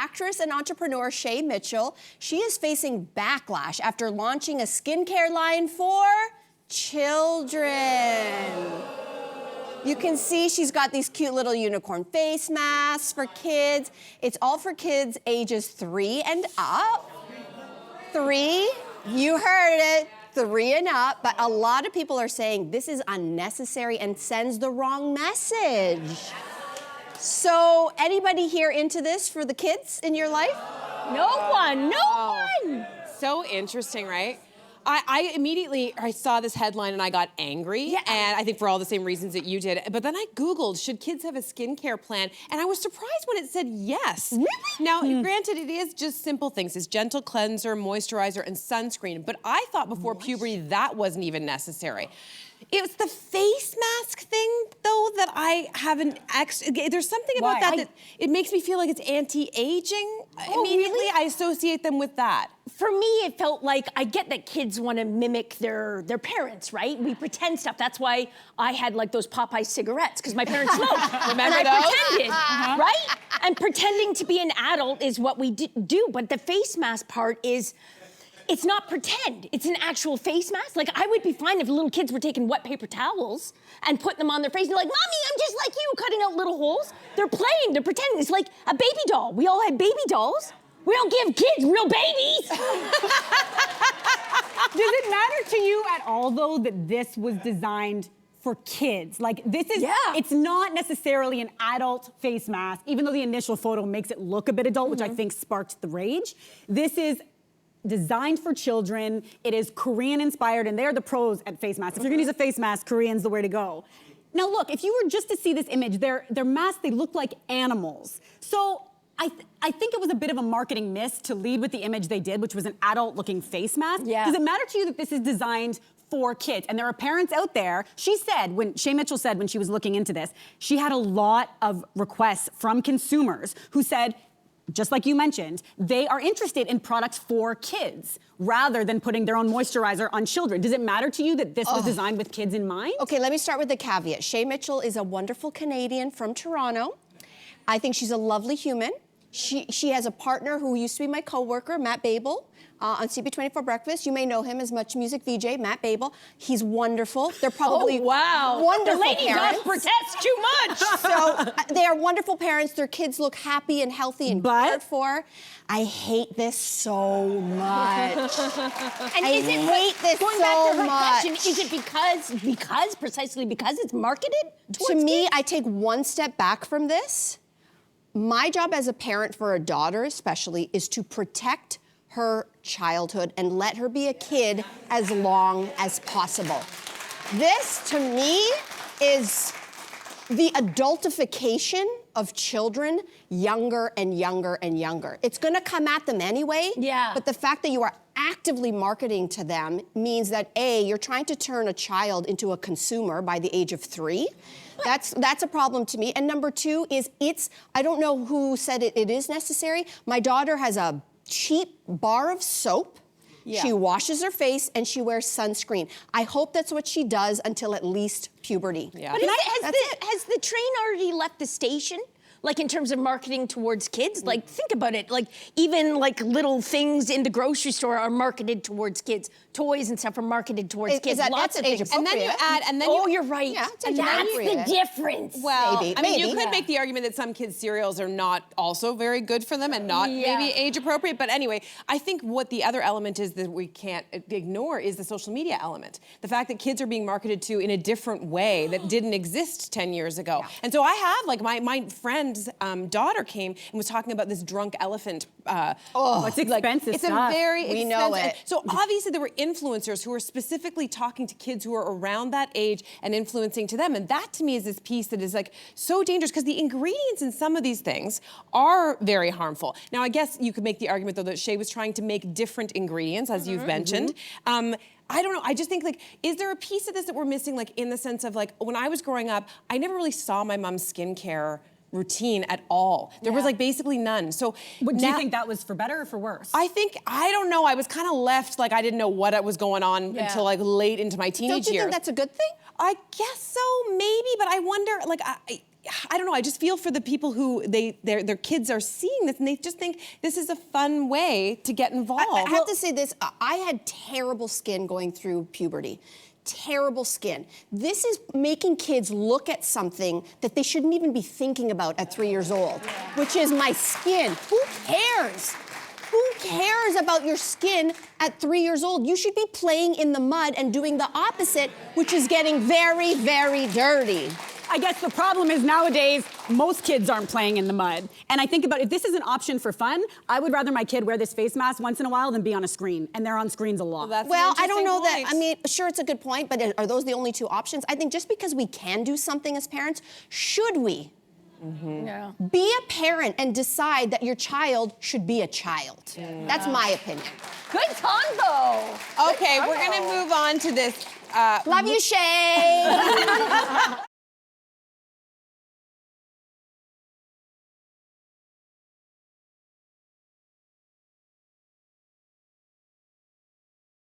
Actress and entrepreneur Shay Mitchell, she is facing backlash after launching a skincare line for children. You can see she's got these cute little unicorn face masks for kids. It's all for kids ages 3 and up. 3, you heard it, 3 and up. But a lot of people are saying this is unnecessary and sends the wrong message. So, anybody here into this for the kids in your life? No one. So interesting, right? I immediately saw this headline and I got angry, and I think for all the same reasons that you did. But then I Googled, should kids have a skincare plan? And I was surprised when it said yes. Really? Now, granted, it is just simple things. It's gentle cleanser, moisturizer, and sunscreen. But I thought before puberty that wasn't even necessary. It was the face mask thing, though, that I haven't there's something about that it makes me feel like it's anti-aging. Immediately, really? I associate them with that. For me, it felt like, I get that kids want to mimic their parents, right? We pretend stuff. That's why I had like those Popeye cigarettes, because my parents smoked. Remember and those? I pretended, right? And pretending to be an adult is what we do, but the face mask part is, it's not pretend, it's an actual face mask. Like, I would be fine if little kids were taking wet paper towels and putting them on their face and they're like, Mommy, I'm just like you, cutting out little holes. They're playing, they're pretending. It's like a baby doll. We all had baby dolls. We don't give kids real babies. Does it matter to you at all, though, that this was designed for kids? Like, this is, it's not necessarily an adult face mask, even though the initial photo makes it look a bit adult, which I think sparked the rage. This is designed for children. It is Korean inspired, and they're the pros at face masks. If you're gonna use a face mask, Korean's the way to go. Now look, if you were just to see this image, their masks, they look like animals. So I think it was a bit of a marketing miss to lead with the image they did, which was an adult looking face mask. Does it matter to you that this is designed for kids? And there are parents out there, Shay Mitchell said when she was looking into this, she had a lot of requests from consumers who said, just like you mentioned, they are interested in products for kids rather than putting their own moisturizer on children. Does it matter to you that this was designed with kids in mind? Okay, let me start with the caveat. Shay Mitchell is a wonderful Canadian from Toronto. I think she's a lovely human. She has a partner who used to be my coworker, Matt Babel, on CB24 Breakfast. You may know him as Much Music VJ, Matt Babel. He's wonderful. They're probably wonderful the lady parents. does protest too much. So they are wonderful parents. Their kids look happy and healthy and cared for. I hate this so much. And I hate this going back to her question, is it precisely because it's marketed towards To me, kids? I take one step back from this. My job as a parent for a daughter especially is to protect her childhood and let her be a kid as long as possible. This, to me, is the adultification of children younger and younger and younger. It's gonna come at them anyway, but the fact that you are actively marketing to them means that A, you're trying to turn a child into a consumer by the age of 3. That's a problem to me. And number 2 is I don't know who said it is necessary. My daughter has a cheap bar of soap. She washes her face and she wears sunscreen. I hope that's what she does until at least puberty. But has the train already left the station? Like, in terms of marketing towards kids? Like, think about it. Like, even like little things in the grocery store are marketed towards kids. Toys and stuff are marketed towards kids. Lots of things. And then you add, you're right. Yeah, it's and that's the difference. Well, maybe, I mean, you could make the argument that some kids' cereals are not also very good for them and not maybe age appropriate. But anyway, I think what the other element is that we can't ignore is the social media element. The fact that kids are being marketed to in a different way that didn't exist 10 years ago. And so I have, like, my friend's daughter came and was talking about this drunk elephant. It's expensive It's stuff. a very expensive. We know it. So obviously there were influencers who were specifically talking to kids who are around that age and influencing to them. And that to me is this piece that is like so dangerous because the ingredients in some of these things are very harmful. Now, I guess you could make the argument though that Shay was trying to make different ingredients, as you've mentioned. I don't know, I just think, like, is there a piece of this that we're missing, like, in the sense of, like, when I was growing up, I never really saw my mom's skincare routine at all. There was like basically none. So do you think that was for better or for worse? I don't know. I was kind of left like I didn't know what was going on until like late into my teenage years. Don't you think that's a good thing? I guess so, maybe, but I wonder, like, I don't know, I just feel for the people who their kids are seeing this and they just think this is a fun way to get involved. I have to say this, I had terrible skin going through puberty. Terrible skin. This is making kids look at something that they shouldn't even be thinking about at 3 years old, which is my skin. Who cares? Who cares about your skin at 3 years old? You should be playing in the mud and doing the opposite, which is getting very, very dirty. I guess the problem is nowadays, most kids aren't playing in the mud. And I think about if this is an option for fun, I would rather my kid wear this face mask once in a while than be on a screen. And they're on screens a lot. Well, I don't know that. I mean, sure, it's a good point, but are those the only two options? I think just because we can do something as parents, should we? Yeah. Be a parent and decide that your child should be a child. That's my opinion. Good combo. Okay, we're gonna move on to this. Love you, Shay.